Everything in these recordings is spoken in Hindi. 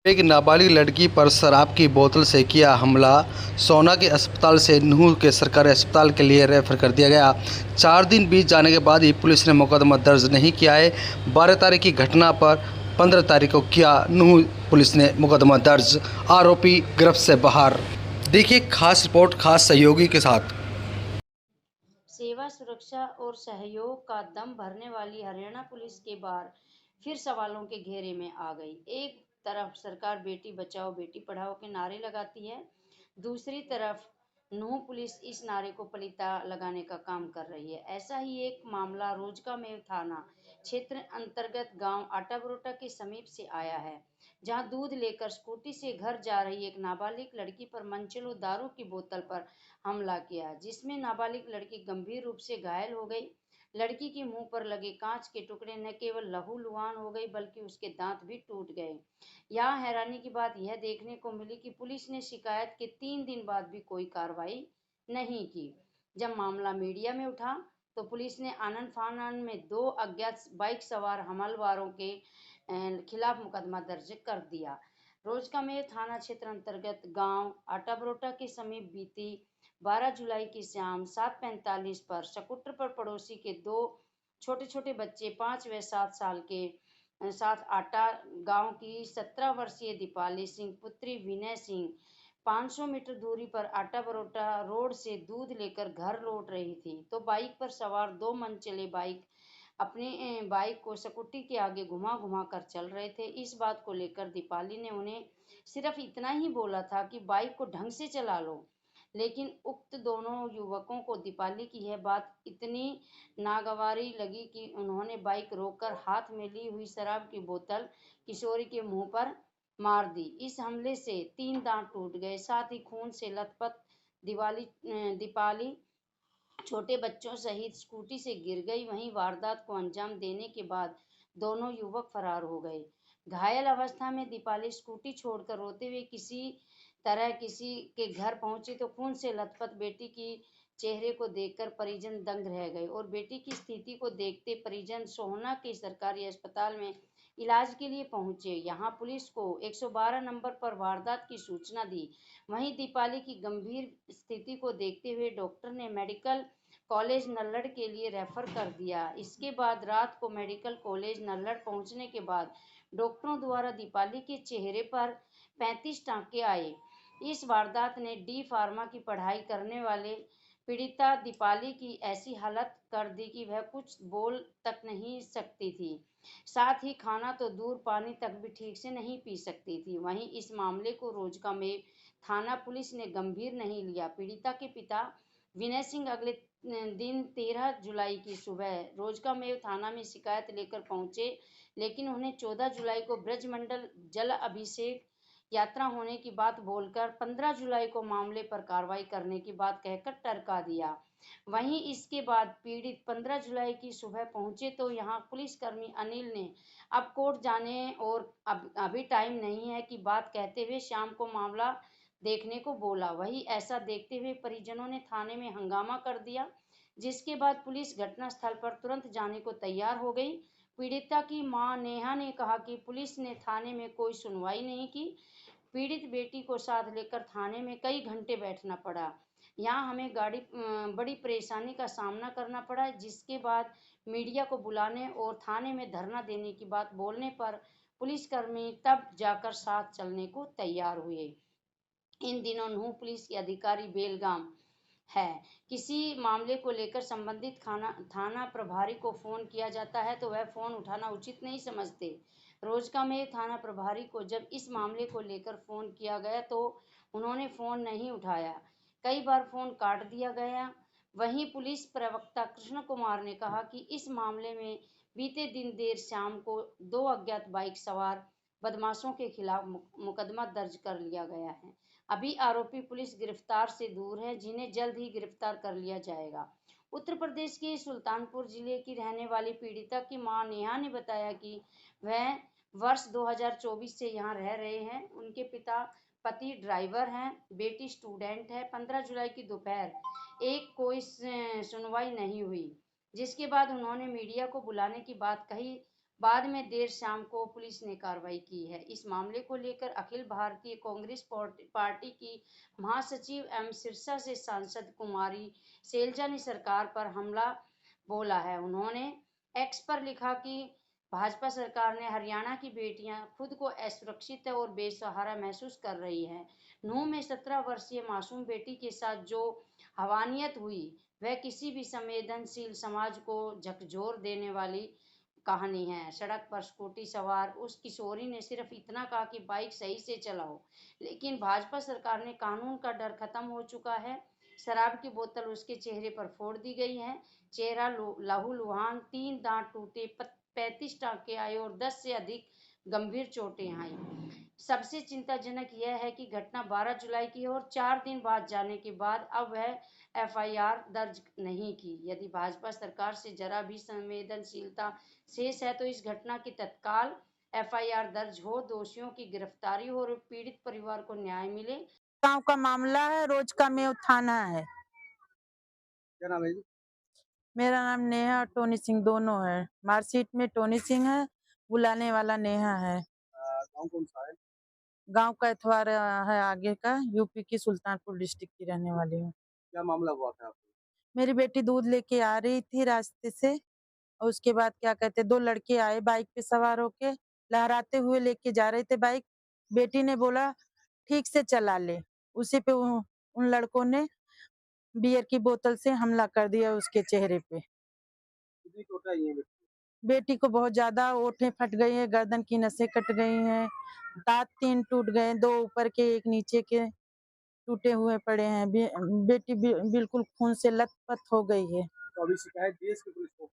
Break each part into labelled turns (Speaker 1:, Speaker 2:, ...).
Speaker 1: एक नाबालिग लड़की पर शराब की बोतल से किया हमला। सोना के अस्पताल से नूंह के सरकारी अस्पताल के लिए रेफर कर दिया गया। 4 दिन बीत जाने के बाद भी पुलिस ने मुकदमा दर्ज नहीं किया है। 12 तारीख की घटना पर 15 तारीख को किया नूंह पुलिस ने मुकदमा दर्ज। आरोपी गिरफ्त से बाहर। देखिए खास रिपोर्ट खास सहयोगी के साथ।
Speaker 2: सेवा, सुरक्षा और सहयोग का दम भरने वाली हरियाणा पुलिस के बार फिर सवालों के घेरे में आ गई। एक तरफ सरकार बेटी बचाओ बेटी पढ़ाओ के नारे लगाती है, दूसरी तरफ नूंह पुलिस इस नारे को पलीता लगाने का काम कर रही है। ऐसा ही एक मामला रोजका में थाना क्षेत्र अंतर्गत गांव आटा बरोटा के समीप से आया है, जहां दूध लेकर स्कूटी से घर जा रही एक नाबालिग लड़की पर मनचलो दारू की बोतल पर हमला किया, जिसमें नाबालिग लड़की गंभीर रूप से घायल हो गई। लड़की के मुंह पर लगे कांच के टुकड़े न केवल लहूलुहान हो गई बल्कि उसके दांत भी टूट गए। यहाँ हैरानी की बात यह देखने को मिली कि पुलिस ने शिकायत के 3 दिन बाद भी कोई कार्रवाई नहीं की। जब मामला मीडिया में उठा तो पुलिस ने आनन फानन में 2 अज्ञात बाइक सवार हमलावरों के खिलाफ मुकदमा दर्ज कर दिया। रोजकामेर थाना क्षेत्र अंतर्गत गांव आटा बरोटा के समीप बीती 12 जुलाई की शाम 7:45 पर स्कूटर पर पड़ोसी के 2 छोटे छोटे बच्चे 5 व 7 साल के साथ आटा गांव की 17 वर्षीय दीपाली सिंह पुत्री विनय सिंह 500 मीटर दूरी पर आटा बरोटा रोड से दूध लेकर घर लौट रही थी, तो बाइक पर सवार 2 मनचले बाइक अपने बाइक को स्कूटी के आगे घुमा घुमा कर चल रहे थे। इस बात को लेकर दीपाली ने उन्हें सिर्फ इतना ही बोला था कि बाइक को ढंग से चला लो, लेकिन उक्त दोनों युवकों को दीपाली की यह बात इतनी नागवारी लगी कि उन्होंने बाइक रोककर हाथ में ली हुई शराब की बोतल किशोरी के मुंह पर मार दी। इस हमले से 3 दांत टूट गए, साथ ही खून से लथपथ दीपाली छोटे बच्चों सहित स्कूटी से गिर गई। वहीं वारदात को अंजाम देने के बाद दोनों युवक फरार हो गए। घायल अवस्था में दीपाली स्कूटी छोड़कर रोते हुए किसी के घर पहुंची तो खून से लथपथ बेटी की चेहरे को देखकर परिजन दंग रह गए और बेटी की स्थिति को देखते परिजन सोहना के सरकारी अस्पताल में इलाज के लिए पहुंचे। यहां पुलिस को 112 नंबर पर वारदात की सूचना दी। वहीं दीपाली की गंभीर स्थिति को देखते हुए डॉक्टर ने मेडिकल कॉलेज नल्लड़ के लिए रेफर कर दिया। इसके बाद रात को मेडिकल कॉलेज नल्लड़ पहुंचने के बाद डॉक्टरों द्वारा दीपाली के चेहरे पर 35 टांके आए। इस वारदात ने डी फार्मा की पढ़ाई करने वाले पीड़िता दीपाली की ऐसी हालत कर दी कि वह कुछ बोल तक नहीं सकती थी, साथ ही खाना तो दूर पानी तक भी ठीक से नहीं पी सकती थी। वहीं इस मामले को रोजका में थाना पुलिस ने गंभीर नहीं लिया। पीड़िता के पिता विनय सिंह अगले दिन 13 जुलाई की सुबह रोजकामेव थाना में शिकायत लेकर पहुंचे, लेकिन उन्हें 14 जुलाई को ब्रजमंडल जल अभिषेक यात्रा होने की बात बोलकर 15 जुलाई को मामले पर कार्रवाई करने की बात कहकर टरका दिया। वहीं इसके बाद पीड़ित 15 जुलाई की सुबह पहुंचे तो यहां पुलिसकर्मी अनिल ने अब कोर्ट जाने और अभी टाइम नहीं है की बात कहते हुए शाम को मामला देखने को बोला। वही ऐसा देखते हुए परिजनों ने थाने में हंगामा कर दिया, जिसके बाद पुलिस घटनास्थल पर तुरंत जाने को तैयार हो गई। पीड़िता की मां नेहा ने कहा कि पुलिस ने थाने में कोई सुनवाई नहीं की। पीड़ित बेटी को साथ लेकर थाने में कई घंटे बैठना पड़ा। यहाँ हमें बड़ी परेशानी का सामना करना पड़ा, जिसके बाद मीडिया को बुलाने और थाने में धरना देने की बात बोलने पर पुलिसकर्मी तब जाकर साथ चलने को तैयार हुए। इन दिनों नूंह पुलिस के अधिकारी बेलगाम है। किसी मामले को लेकर संबंधित थाना प्रभारी को फोन किया जाता है तो वह फोन उठाना उचित नहीं समझते। रोजका में थाना प्रभारी को जब इस मामले को लेकर फोन किया गया तो उन्होंने फोन नहीं उठाया, कई बार फोन काट दिया गया। वहीं पुलिस प्रवक्ता कृष्ण कुमार ने कहा कि इस मामले में बीते दिन देर शाम को 2 अज्ञात बाइक सवार बदमाशों के खिलाफ मुकदमा दर्ज कर लिया गया है। अभी आरोपी पुलिस गिरफ्तार से दूर है, जिन्हें जल्द ही गिरफ्तार कर लिया जाएगा। उत्तर प्रदेश के सुल्तानपुर जिले की रहने वाली पीड़िता की मां नेहा ने बताया कि वह वर्ष 2024 से यहां रह रहे हैं। उनके पति ड्राइवर हैं, बेटी स्टूडेंट है। 15 जुलाई की दोपहर एक कोई सुनवाई नहीं हुई, जिसके बाद उन्होंने मीडिया को बुलाने की बात कही। बाद में देर शाम को पुलिस ने कार्रवाई की है। इस मामले को लेकर अखिल भारतीय कांग्रेस पार्टी की महासचिव एवं सिरसा से सांसद कुमारी सैलजा ने सरकार पर हमला बोला है। उन्होंने एक्स पर लिखा कि भाजपा सरकार ने हरियाणा की बेटियां खुद को असुरक्षित और बेसहारा महसूस कर रही हैं। नूंह में 17 वर्षीय मासूम बेटी के साथ जो हवानियत हुई वह किसी भी संवेदनशील समाज को झकझोर देने वाली कहानी है। सड़क पर स्कूटी सवार उस किशोरी ने सिर्फ इतना कहा कि बाइक सही से चलाओ, लेकिन भाजपा सरकार ने कानून का डर खत्म हो चुका है। शराब की बोतल उसके चेहरे पर फोड़ दी गई है। चेहरा लहूलुहान, 3 दांत टूटे, 35 टांके आए और 10 से अधिक गंभीर चोटें आई। सबसे चिंताजनक यह है कि घटना 12 जुलाई की है और 4 दिन बाद जाने के बाद अब वह एफआईआर दर्ज नहीं की। यदि भाजपा सरकार से जरा भी संवेदनशीलता शेष है तो इस घटना की तत्काल एफआईआर दर्ज हो, दोषियों की गिरफ्तारी हो और पीड़ित परिवार को न्याय मिले।
Speaker 3: गांव का मामला है, रोज का मेव थाना है।
Speaker 1: क्या नाम है जी?
Speaker 3: मेरा नाम नेहा और टोनी सिंह दोनों है। मार्कशीट में टोनी सिंह है, बुलाने वाला नेहा है।
Speaker 1: गाँव कौन सा है?
Speaker 3: गांव का एतवार है आगे का, यूपी की सुल्तानपुर डिस्ट्रिक्ट की रहने वाली हूँ।
Speaker 1: क्या मामला हुआ था आपको?
Speaker 3: मेरी बेटी दूध लेके आ रही थी रास्ते से और उसके बाद क्या कहते, दो लड़के आए बाइक पे सवार होके, लहराते हुए लेके जा रहे थे बाइक। बेटी ने बोला ठीक से चला ले, उसी पे उन लड़कों ने बियर की बोतल से हमला कर दिया उसके चेहरे पे।
Speaker 1: कितनी चोटें आई हैं बेटी
Speaker 3: बेटी को बहुत ज्यादा ओंठें फट गई है, गर्दन की नसें कट गई हैं, दांत 3 टूट गए, 2 ऊपर के 1 नीचे के टूटे हुए पड़े हैं। बेटी बिल्कुल खून से लथपथ हो गई है।
Speaker 1: को? अभी शिकायत दी है इसकी पुलिस को?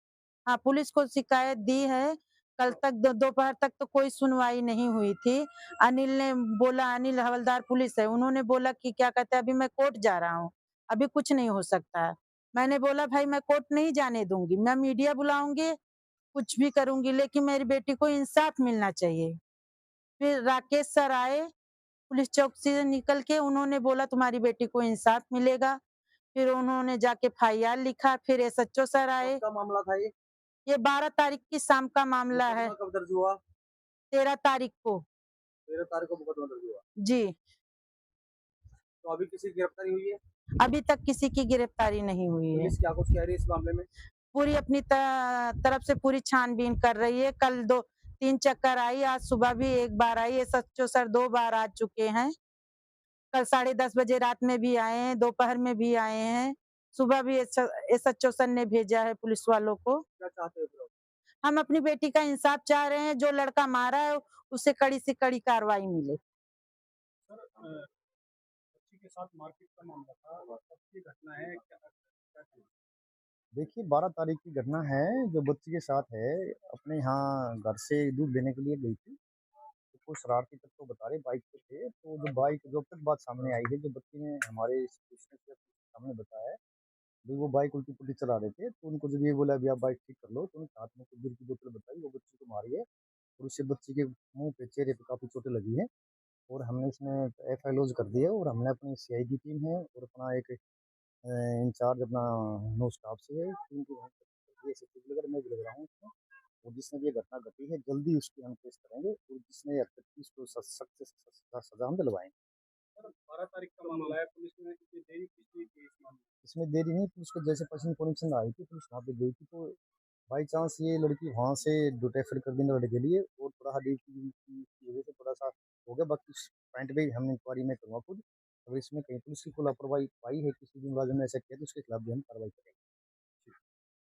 Speaker 3: हाँ, पुलिस को शिकायत दी है। कल तक दोपहर तक तो कोई सुनवाई नहीं हुई थी। अनिल ने बोला, अनिल हवलदार पुलिस है, उन्होंने बोला कि क्या कहते हैं, अभी मैं कोर्ट जा रहा हूँ, अभी कुछ नहीं हो सकता है। मैंने बोला भाई मैं कोर्ट नहीं जाने दूंगी, मैं मीडिया बुलाऊंगी, कुछ भी करूंगी, लेकिन मेरी बेटी को इंसाफ मिलना चाहिए। फिर राकेश सर आए पुलिस चौकी से निकल के, उन्होंने बोला तुम्हारी बेटी को इंसाफ मिलेगा। फिर उन्होंने जाके एफआईआर लिखा। फिर एसएचओ सर आए।
Speaker 1: कब का मामला था ये?
Speaker 3: ये 12 तारीख की शाम का मामला है।
Speaker 1: मुकदमा कब दर्ज हुआ?
Speaker 3: 13 तारीख को।
Speaker 1: 13 तारीख को मुकदमा दर्ज हुआ।
Speaker 3: जी।
Speaker 1: तो अभी किसी की गिरफ्तारी हुई है?
Speaker 3: अभी तक किसी की गिरफ्तारी नहीं हुई है।
Speaker 1: पुलिस क्या कुछ कह रही है इस मामले में?
Speaker 3: पूरी अपनी तरफ से पूरी छानबीन कर रही है। कल 2-3 चक्कर आई, आज सुबह भी एक बार आई। एसएचओ सर 2 बार आ चुके हैं। कल 10:30 बजे रात में भी आए हैं, दोपहर में भी आए हैं। सुबह भी एसएचओ सर ने भेजा है पुलिस वालों को।
Speaker 1: क्या चाहते हो फिर आप?
Speaker 3: हम अपनी बेटी का इंसाफ चाह रहे हैं, जो लड़का मारा है उसे कड़ी से कड़ी कार्रवाई मिले।
Speaker 1: सर, बच्ची के साथ मारपीट का मामला था, कब की घटना है, क्या क्या कहना है?
Speaker 4: देखिए 12 तारीख की घटना है। जो बच्ची के साथ है, अपने यहाँ घर से दूध लेने के लिए गई थी। तो कुछ शरारती तत्व बता रहे बाइक पे थे। तो जो बाइक जो अब तक बात सामने आई है, जो बच्ची ने हमारे स्टेशन से सामने बताया है, भाई वो बाइक उल्टी पुल्टी चला रहे थे। तो उनको जब ये बोला भी आप बाइक ठीक कर लो, तो उनके हाथ में कुछ बीर की बोतल बताई, वो बच्ची को मारी है। और उससे बच्ची के मुंह पे, चेहरे पे काफी चोटें लगी है। और हमने इसमें एफआईआर लॉन्च कर दी है। और हमने अपनी सीआई की टीम है और अपना एक इंचार्ज अपना नो स्टाफ से है, टीम की ये सब लग मैं भी लग रहा हूँ इसमें। और जिसने भी ये घटना घटी है, जल्दी उसकी हम केस करेंगे और जिसने ये हरकत की उसको सख्त से सजा हम दिलवाएंगे।
Speaker 1: सर, 12 तारीख का मामला है, पुलिस ने इतनी देरी किस लिए की इस मामले में?
Speaker 4: इसमें देरी नहीं, पुलिस को जैसे पर्सन इन्फॉर्मेशन आई थी, पुलिस वहाँ पे गई थी। तो बाई चांस ये लड़की वहाँ से रेफर कर दी नोएडा के लिए, और थोड़ा सा की वजह से थोड़ा सा हो गया। बाकी उस पॉइंट पे हम इंक्वायरी में करूँगा खुद। अगर इसमें कहीं पुलिस की कोई लापरवाही पाई है, किसी भी मुलाजिम ने ऐसा किया, तो उसके खिलाफ भी हम कार्रवाई करेंगे।